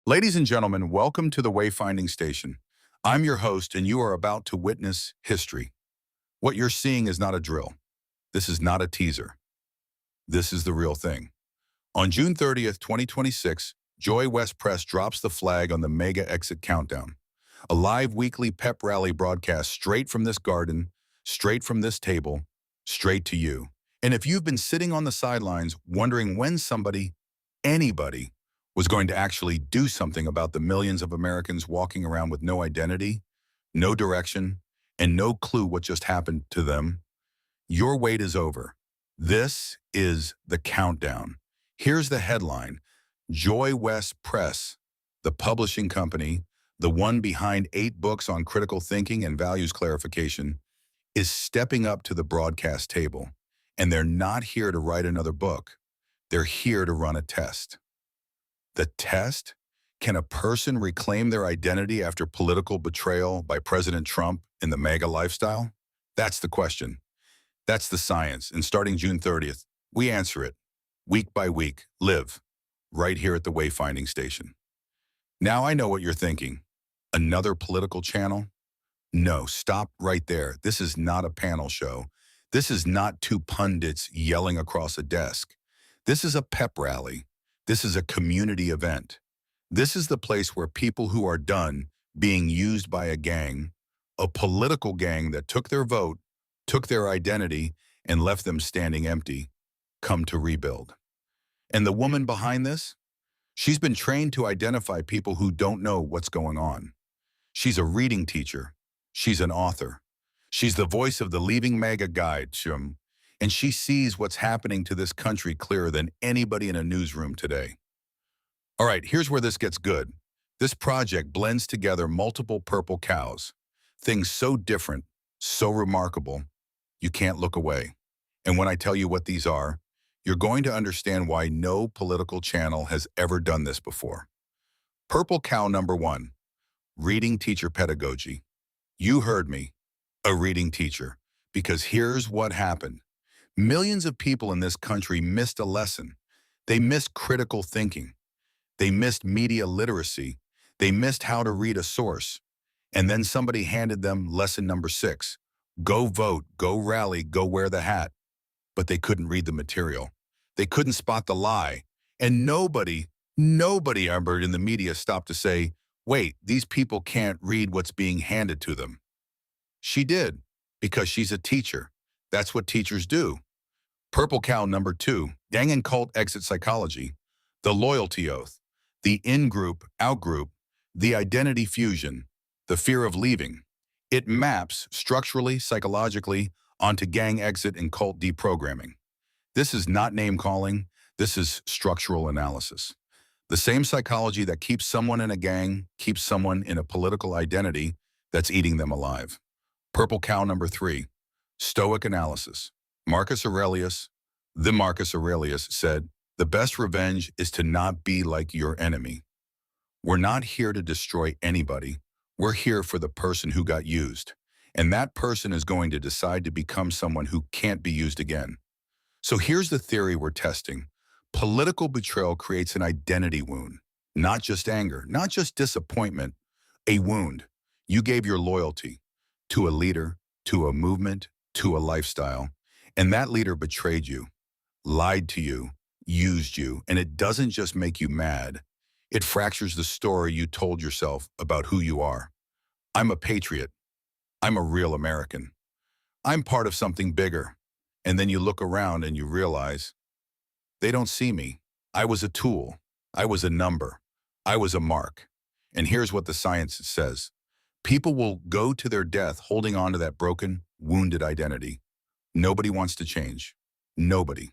Ladies and gentlemen, welcome to the Wayfinding Station. I'm your host, and you are about to witness history. What you're seeing is not a drill. This is not a teaser. This is the real thing. On June 30th, 2026, Joy West Press drops the flag on the MAGA Exit Countdown, a live weekly pep rally broadcast straight from this garden, straight from this table, straight to you. And if you've been sitting on the sidelines wondering when somebody, anybody, was going to actually do something about the millions of Americans walking around with no identity, no direction, and no clue what just happened to them, your wait is over. This is the countdown. Here's the headline. Joy West Press, the publishing company, the one behind 8 books on critical thinking and values clarification, is stepping up to the broadcast table. And they're not here to write another book. They're here to run a test. The test? Can a person reclaim their identity after political betrayal by President Trump in the MAGA lifestyle? That's the question. That's the science. And starting June 30th, we answer it, week by week, live, right here at the Wayfinding Station. Now I know what you're thinking. Another political channel? No, stop right there. This is not a panel show. This is not 2 pundits yelling across a desk. This is a pep rally. This is a community event. This is the place where people who are done being used by a gang, a political gang that took their vote, took their identity, and left them standing empty, come to rebuild. And the woman behind this? She's been trained to identify people who don't know what's going on. She's a reading teacher. She's an author. She's the voice of the Leaving MAGA Guide, and she sees what's happening to this country clearer than anybody in a newsroom today. All right, here's where this gets good. This project blends together multiple purple cows, things so different, so remarkable, you can't look away. And when I tell you what these are, you're going to understand why no political channel has ever done this before. Purple cow number 1, reading teacher pedagogy. You heard me, a reading teacher, because here's what happened. Millions of people in this country missed a lesson. They missed critical thinking. They missed media literacy. They missed how to read a source. And then somebody handed them lesson number 6. Go vote, go rally, go wear the hat. But they couldn't read the material. They couldn't spot the lie. And nobody ever in the media stopped to say, wait, these people can't read what's being handed to them. She did, because she's a teacher. That's what teachers do. Purple cow number 2, gang and cult exit psychology, the loyalty oath, the in-group, out-group, the identity fusion, the fear of leaving. It maps structurally, psychologically onto gang exit and cult deprogramming. This is not name-calling. This is structural analysis. The same psychology that keeps someone in a gang, keeps someone in a political identity that's eating them alive. Purple cow number 3, Stoic analysis. Marcus Aurelius said, the best revenge is to not be like your enemy. We're not here to destroy anybody. We're here for the person who got used. And that person is going to decide to become someone who can't be used again. So here's the theory we're testing. Political betrayal creates an identity wound, not just anger, not just disappointment, a wound. You gave your loyalty to a leader, to a movement, to a lifestyle, and that leader betrayed you, lied to you, used you, and it doesn't just make you mad. It fractures the story you told yourself about who you are. I'm a patriot. I'm a real American. I'm part of something bigger. And then you look around and you realize, they don't see me. I was a tool. I was a number. I was a mark. And here's what the science says. People will go to their death holding on to that broken, wounded identity. Nobody wants to change. Nobody.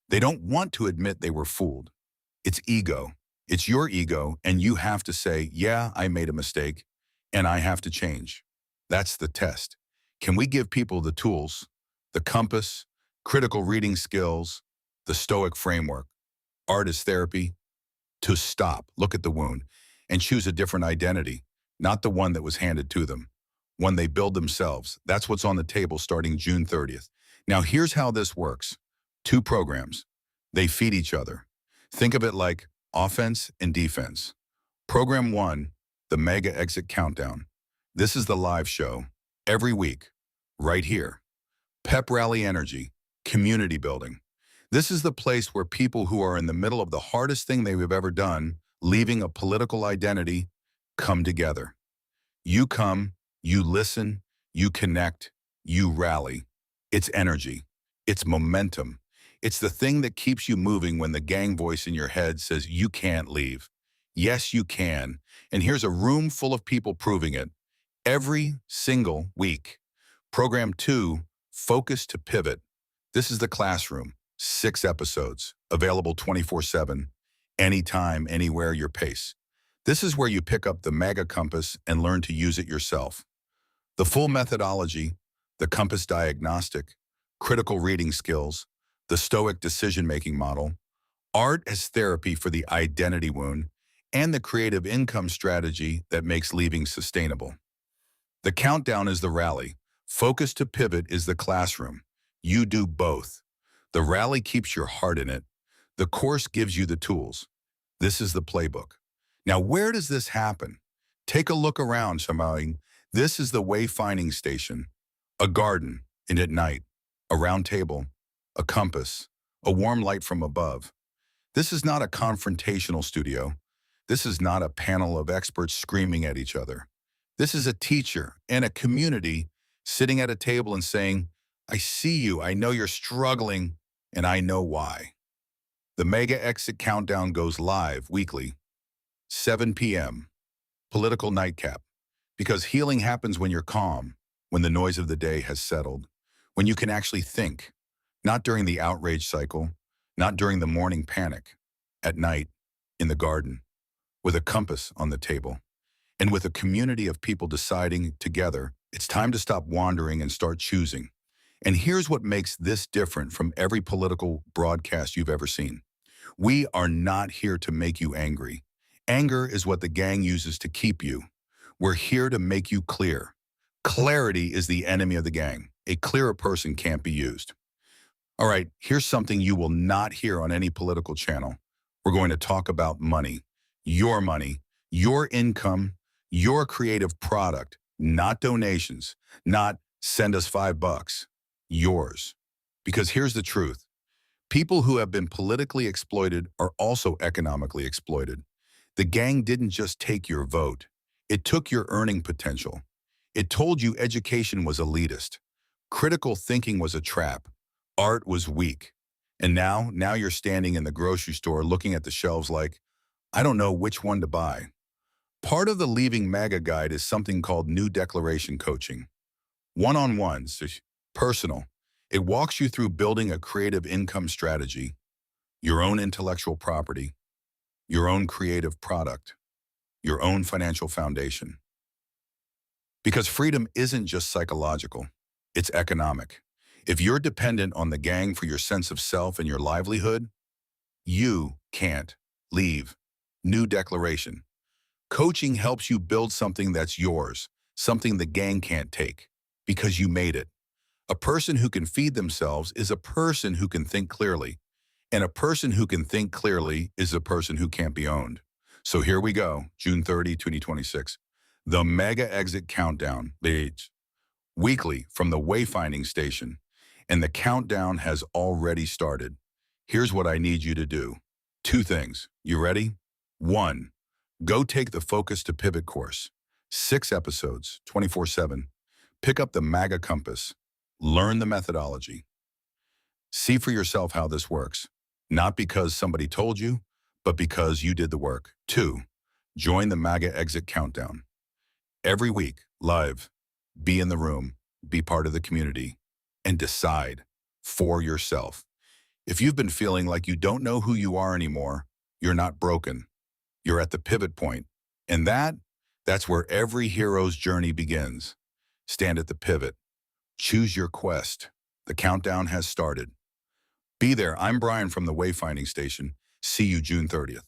They don't want to admit they were fooled. It's ego. It's your ego, and you have to say, yeah, I made a mistake, and I have to change. That's the test. Can we give people the tools, the compass, critical reading skills, the Stoic framework, artist therapy, to stop, look at the wound, and choose a different identity, not the one that was handed to them, one they build themselves. That's what's on the table starting June 30th. Now, here's how this works. 2 programs. They feed each other. Think of it like offense and defense. Program 1, the MAGA Exit Countdown. This is the live show, every week, right here. Pep Rally Energy, community building. This is the place where people who are in the middle of the hardest thing they've ever done, leaving a political identity, come together. You come, you listen, you connect, you rally. It's energy. It's momentum. It's the thing that keeps you moving when the gang voice in your head says you can't leave. Yes, you can. And here's a room full of people proving it. Every single week. Program 2, Focus to Pivot. This is the classroom. 6 episodes, available 24/7, anytime, anywhere, your pace. This is where you pick up the MAGA compass and learn to use it yourself. The full methodology, the compass diagnostic, critical reading skills, the stoic decision-making model, art as therapy for the identity wound, and the creative income strategy that makes leaving sustainable. The countdown is the rally. Focus to pivot is the classroom. You do both. The rally keeps your heart in it. The course gives you the tools. This is the playbook. Now, where does this happen? Take a look around, somebody. This is the Wayfinding Station. A garden, and at night, a round table, a compass, a warm light from above. This is not a confrontational studio. This is not a panel of experts screaming at each other. This is a teacher and a community sitting at a table and saying, I see you, I know you're struggling, and I know why. The MAGA Exit Countdown goes live weekly, 7 p.m., political nightcap, because healing happens when you're calm, when the noise of the day has settled, when you can actually think, not during the outrage cycle, not during the morning panic, at night, in the garden, with a compass on the table, and with a community of people deciding together, it's time to stop wandering and start choosing. And here's what makes this different from every political broadcast you've ever seen. We are not here to make you angry. Anger is what the gang uses to keep you. We're here to make you clear. Clarity is the enemy of the gang. A clearer person can't be used. All right, here's something you will not hear on any political channel. We're going to talk about money, your income, your creative product, not donations, not send us $5, yours. Because here's the truth. People who have been politically exploited are also economically exploited. The gang didn't just take your vote. It took your earning potential. It told you education was elitist. Critical thinking was a trap. Art was weak. And now you're standing in the grocery store looking at the shelves like, I don't know which one to buy. Part of the Leaving MAGA guide is something called New Declaration Coaching. One-on-ones, personal. It walks you through building a creative income strategy, your own intellectual property, your own creative product, your own financial foundation. Because freedom isn't just psychological, it's economic. If you're dependent on the gang for your sense of self and your livelihood, you can't leave. New Declaration. Coaching helps you build something that's yours, something the gang can't take, because you made it. A person who can feed themselves is a person who can think clearly, and a person who can think clearly is a person who can't be owned. So here we go, June 30, 2026. The MAGA Exit Countdown, weekly from the Wayfinding Station, and the countdown has already started. Here's what I need you to do. 2 things. You ready? 1. Go take the Focus to Pivot course. 6 episodes, 24/7. Pick up the MAGA compass. Learn the methodology. See for yourself how this works. Not because somebody told you, but because you did the work. 2. Join the MAGA Exit Countdown. Every week, live. Be in the room, be part of the community, and decide for yourself. If you've been feeling like you don't know who you are anymore, you're not broken. You're at the pivot point. And that's where every hero's journey begins. Stand at the pivot. Choose your quest. The countdown has started. Be there. I'm Brian from the Wayfinding Station. See you June 30th.